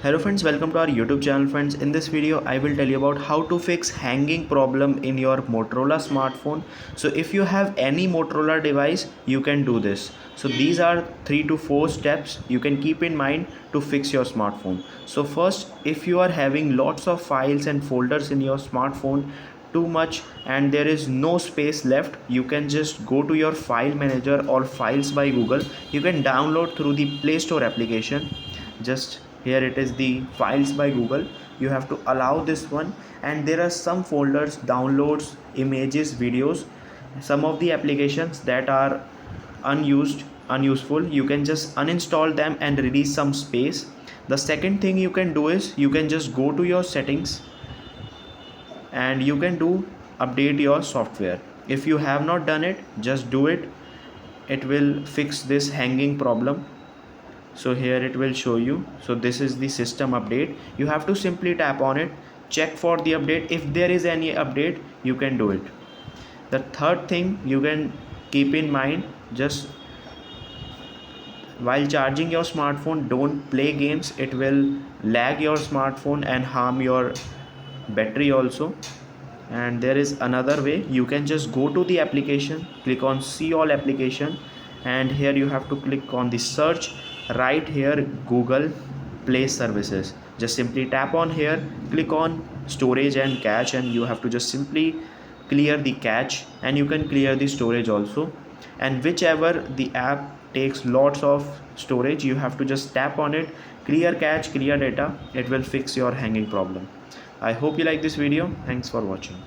Hello friends, welcome to our YouTube channel friends. In this video I will tell you about how to fix hanging problem in your Motorola smartphone. So if you have any Motorola device, you can do this. So these are 3 to 4 steps you can keep in mind to fix your smartphone. So first, if you are having lots of files and folders in your smartphone, too much and there is no space left, you can just go to your file manager or files by Google. You can download through the Play Store application. Just here it is, the files by Google. You have to allow this one, and there are some folders, downloads, images, videos, some of the applications that are unuseful. You can just uninstall them and release some space. The second thing you can do is you can just go to your settings and you can do update your software. If you have not done it, just do it. It will fix this hanging problem. So here it will show you. So this is the system update. You have to simply tap on it, check for the update. If there is any update, you can do it. The third thing you can keep in mind, just while charging your smartphone, don't play games. It will lag your smartphone and harm your battery also. And there is another way. You can just go to the application, click on see all application, and here you have to click on the search. Right here, Google Play Services. Just simply tap on here, click on storage and cache, and you have to just simply clear the cache, and you can clear the storage also. And whichever the app takes lots of storage, you have to just tap on it, clear cache, clear data. It will fix your hanging problem. I hope you like this video. Thanks for watching.